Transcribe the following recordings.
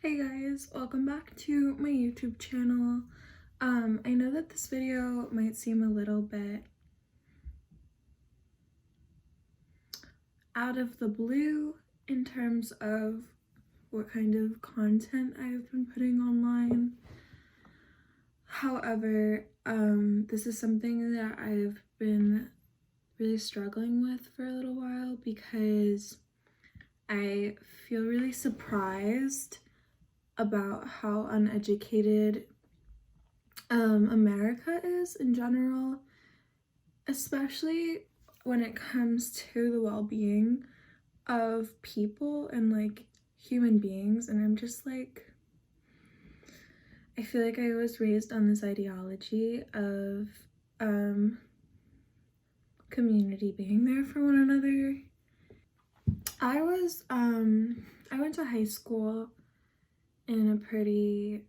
Hey guys, welcome back to my YouTube channel. I know that this video might seem a little bit out of the blue in terms of what kind of content I've been putting online. However, this is something that I've been really struggling with for a little while because I feel really surprised about how uneducated America is in general, especially when it comes to the well-being of people and like human beings. And I'm just like, I feel like I was raised on this ideology of community being there for one another. I went to high school in a pretty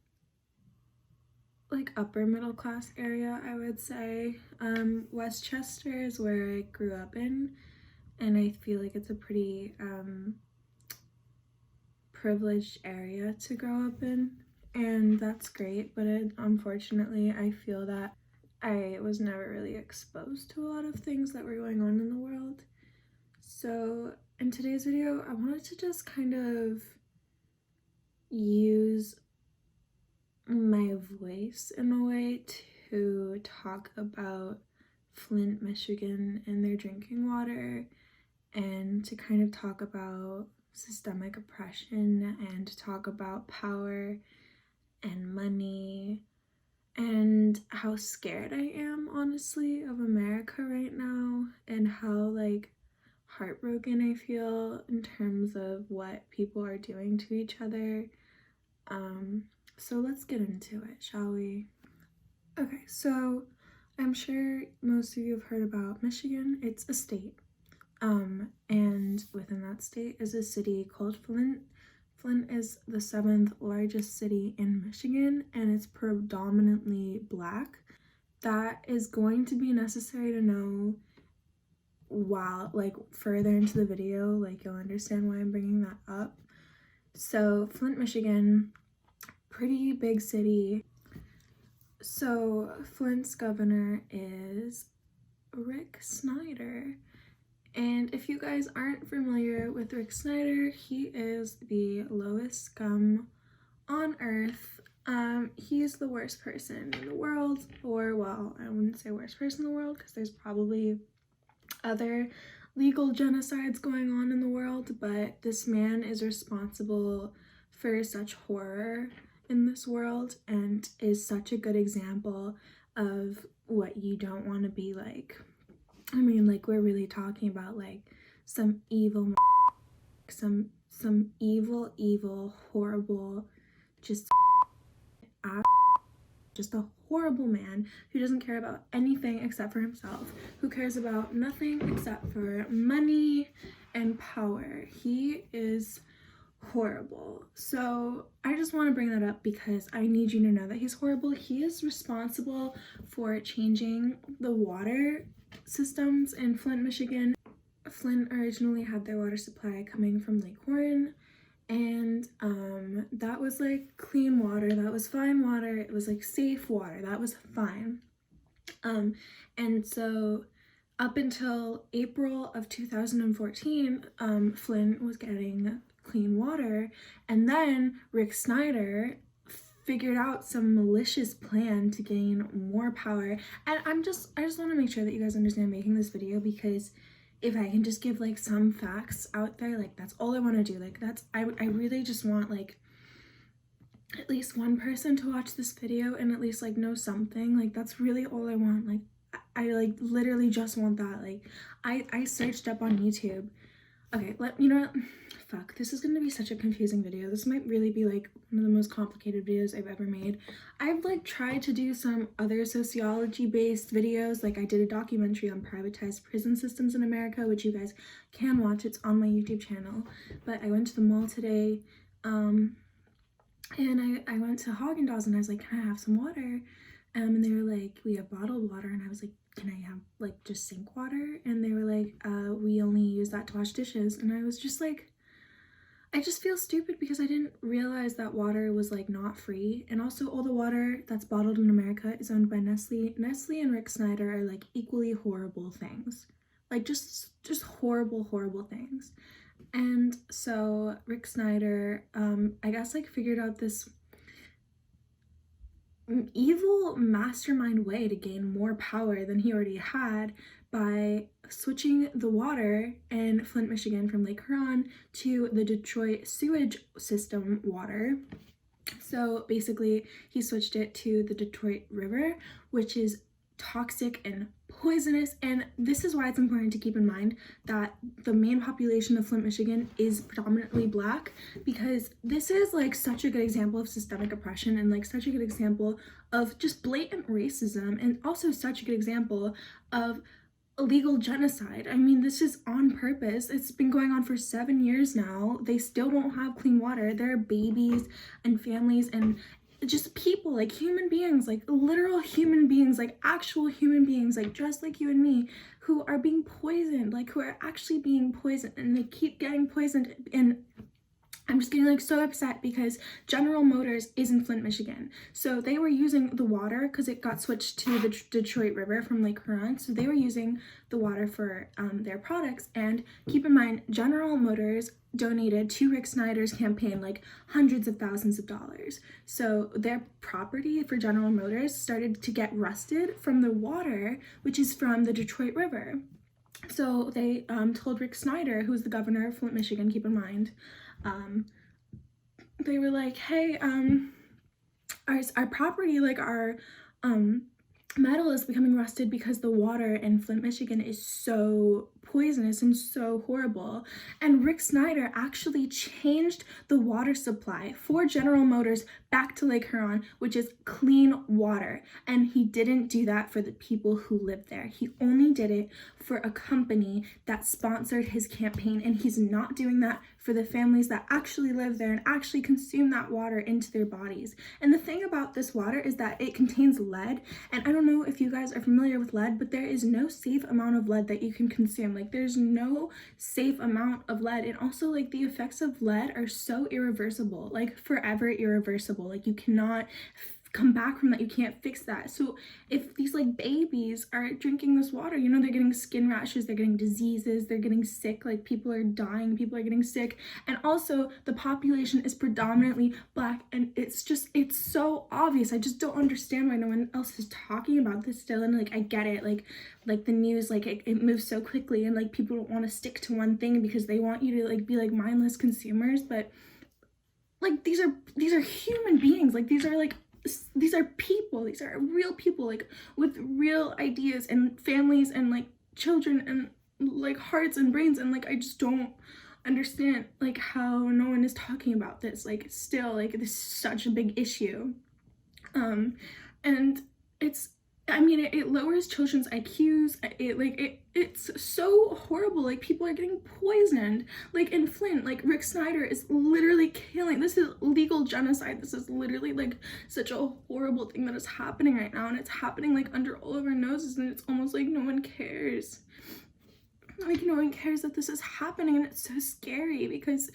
like upper middle class area, I would say. Westchester is where I grew up in, and I feel like it's a pretty privileged area to grow up in, and that's great, but unfortunately I feel that I was never really exposed to a lot of things that were going on in the world. So in today's video, I wanted to just kind of use my voice in a way to talk about Flint, Michigan and their drinking water, and to kind of talk about systemic oppression and to talk about power and money and how scared I am, honestly, of America right now, and how like heartbroken I feel in terms of what people are doing to each other. So let's get into it, shall we? Okay, so I'm sure most of you have heard about Michigan. It's a state. And within that state is a city called Flint. Flint is the 7th largest city in Michigan, and it's predominantly Black. That is going to be necessary to know while, like, further into the video, like, you'll understand why I'm bringing that up. So Flint, Michigan, pretty big city. So Flint's governor is Rick Snyder. And if you guys aren't familiar with Rick Snyder, he is the lowest scum on earth. He's the worst person in the world, or well, I wouldn't say worst person in the world because there's probably other legal genocides going on in the world, but this man is responsible for such horror in this world and is such a good example of what you don't want to be like. I mean, like, we're really talking about like some evil, some evil, horrible, just a horrible man who doesn't care about anything except for himself, who cares about nothing except for money and power. He is horrible. So I just want to bring that up because I need you to know that he's horrible. He is responsible for changing the water systems in Flint, Michigan. Flint originally had their water supply coming from Lake Warren, and that was like clean water, that was fine water, it was like safe water, that was fine. And so up until April of 2014, Flint was getting clean water, and then Rick Snyder figured out some malicious plan to gain more power. And I just want to make sure that you guys understand I'm making this video because if I can just give like some facts out there, like that's all I want to do. Like that's I really just want like at least one person to watch this video and at least like know something. Like that's really all I want. Like I like literally just want that. Like I searched up on YouTube. Okay, you know what? Fuck, this is gonna be such a confusing video. This might really be like one of the most complicated videos I've ever made. I've like tried to do some other sociology based videos. Like I did a documentary on privatized prison systems in America, which you guys can watch. It's on my YouTube channel. But I went to the mall today, and I went to Haagen-Dazs and I was like, can I have some water? And they were like, we have bottled water. And I was like, can I have like just sink water? And they were like, we only use that to wash dishes. And I was just like, I just feel stupid because I didn't realize that water was like not free. And also all the water that's bottled in America is owned by Nestle. Nestle and Rick Snyder are like equally horrible things. Like just horrible, horrible things. And so Rick Snyder, I guess like figured out this evil mastermind way to gain more power than he already had by switching the water in Flint, Michigan from Lake Huron to the Detroit sewage system water. So basically, he switched it to the Detroit River, which is toxic and poisonous. And this is why it's important to keep in mind that the main population of Flint, Michigan is predominantly Black, because this is like such a good example of systemic oppression and like such a good example of just blatant racism, and also such a good example of illegal genocide. I mean, this is on purpose. It's been going on for 7 years now. They still don't have clean water. There are babies and families and just people, like human beings, like literal human beings, like actual human beings, like just like you and me, who are being poisoned, like who are actually being poisoned, and they keep getting poisoned. And I'm just getting like so upset because General Motors is in Flint, Michigan. So they were using the water because it got switched to the Detroit River from Lake Huron. So they were using the water for their products. And keep in mind, General Motors donated to Rick Snyder's campaign like hundreds of thousands of dollars. So their property for General Motors started to get rusted from the water, which is from the Detroit River. So they told Rick Snyder, who's the governor of Flint, Michigan, keep in mind, they were like, hey, our property, like our metal is becoming rusted because the water in Flint, Michigan is so poisonous and so horrible. And Rick Snyder actually changed the water supply for General Motors back to Lake Huron, which is clean water. And he didn't do that for the people who live there. He only did it for a company that sponsored his campaign, and he's not doing that for the families that actually live there and actually consume that water into their bodies. And the thing about this water is that it contains lead, and I don't know if you guys are familiar with lead, but there is no safe amount of lead that you can consume. Like, there's no safe amount of lead. And also, like, the effects of lead are so irreversible, like forever irreversible. Like, you cannot come back from that. You can't fix that. So if these like babies are drinking this water, you know, they're getting skin rashes, they're getting diseases, they're getting sick, like people are dying, people are getting sick. And also the population is predominantly Black, and it's so obvious. I just don't understand why no one else is talking about this still. And like, I get it, like the news, like it moves so quickly, and like people don't want to stick to one thing because they want you to like be like mindless consumers. But like, these are human beings. Like, these are people, these are real people, like with real ideas and families and like children and like hearts and brains. And like, I just don't understand like how no one is talking about this. Like, still, like, this is such a big issue. And it's, I mean, it lowers children's IQs. It's so horrible. Like, people are getting poisoned. Like, in Flint, like, Rick Snyder is literally killing. This is legal genocide. This is literally, like, such a horrible thing that is happening right now. And it's happening, like, under all of our noses. And it's almost like no one cares. Like, no one cares that this is happening. And it's so scary because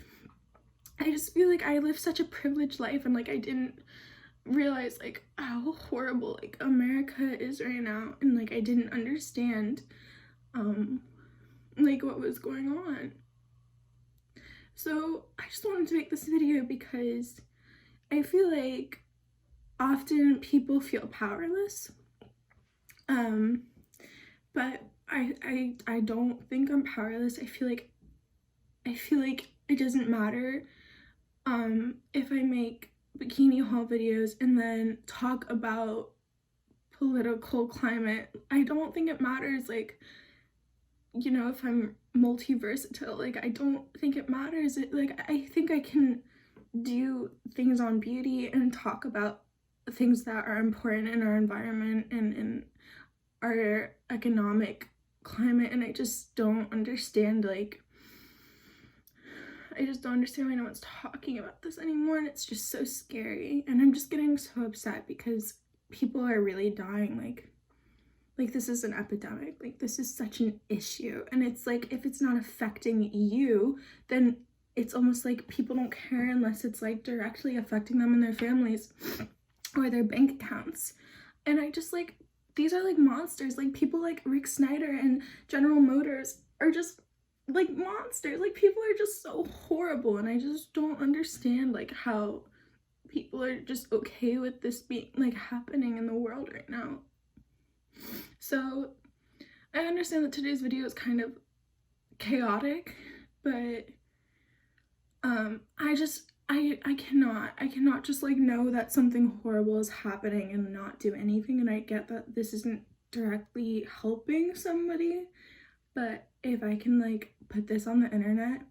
I just feel like I live such a privileged life. And, like, I didn't realize like how horrible like America is right now, and like I didn't understand like what was going on. So I just wanted to make this video because I feel like often people feel powerless, but I don't think I'm powerless. I feel like it doesn't matter if I make bikini haul videos and then talk about political climate. I don't think it matters, like, you know, if I'm multi-versatile. Like, I don't think it matters. I think I can do things on beauty and talk about things that are important in our environment and in our economic climate. And I just don't understand, like, I just don't understand why no one's talking about this anymore, and it's just so scary. And I'm just getting so upset because people are really dying. Like this is an epidemic. Like, this is such an issue. And it's like, if it's not affecting you, then it's almost like people don't care unless it's like directly affecting them and their families or their bank accounts. And I just like, these are like monsters. Like people like Rick Snyder and General Motors are just like monsters. Like people are just so horrible, and I just don't understand like how people are just okay with this being like happening in the world right now. So I understand that today's video is kind of chaotic, but I cannot just like know that something horrible is happening and not do anything. And I get that this isn't directly helping somebody, but if I can like put this on the internet,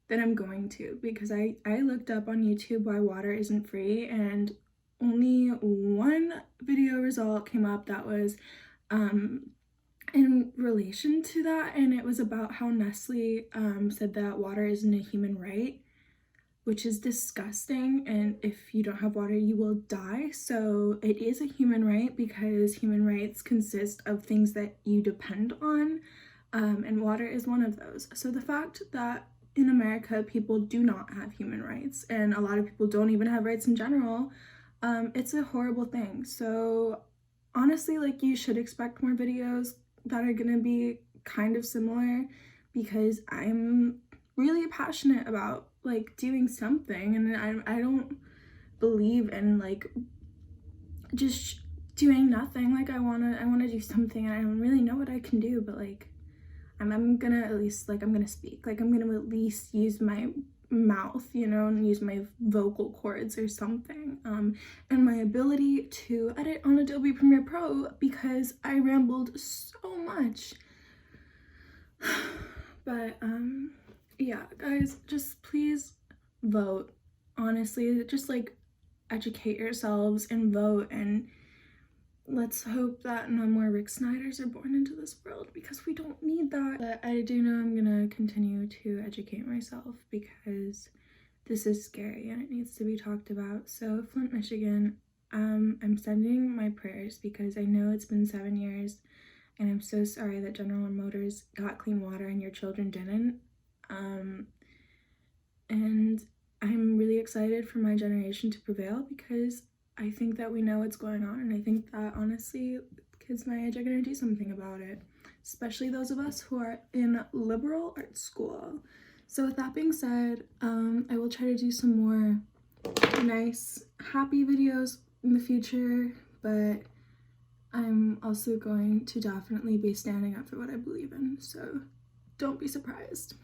then I'm going to, because I looked up on YouTube why water isn't free, and only one video result came up that was in relation to that, and it was about how Nestle said that water isn't a human right, which is disgusting, and if you don't have water you will die. So it is a human right, because human rights consist of things that you depend on, and water is one of those. So the fact that in America people do not have human rights, and a lot of people don't even have rights in general, it's a horrible thing. So honestly, like, you should expect more videos that are gonna be kind of similar, because I'm really passionate about like doing something, and I don't believe in like just doing nothing. Like I wanna do something, and I don't really know what I can do, but like I'm gonna at least, like, I'm gonna speak, like I'm gonna at least use my mouth, you know, and use my vocal cords or something, and my ability to edit on Adobe Premiere Pro, because I rambled so much. But yeah, guys, just please vote. Honestly, just like educate yourselves and vote, and let's hope that no more Rick Snyders are born into this world, because we don't need that. But I do know I'm gonna continue to educate myself, because this is scary and it needs to be talked about. So Flint, Michigan, I'm sending my prayers, because I know it's been 7 years, and I'm so sorry that General Motors got clean water and your children didn't. And I'm really excited for my generation to prevail, because I think that we know what's going on, and I think that honestly kids my age are going to do something about it, especially those of us who are in liberal arts school. So with that being said, I will try to do some more nice happy videos in the future, but I'm also going to definitely be standing up for what I believe in, so don't be surprised.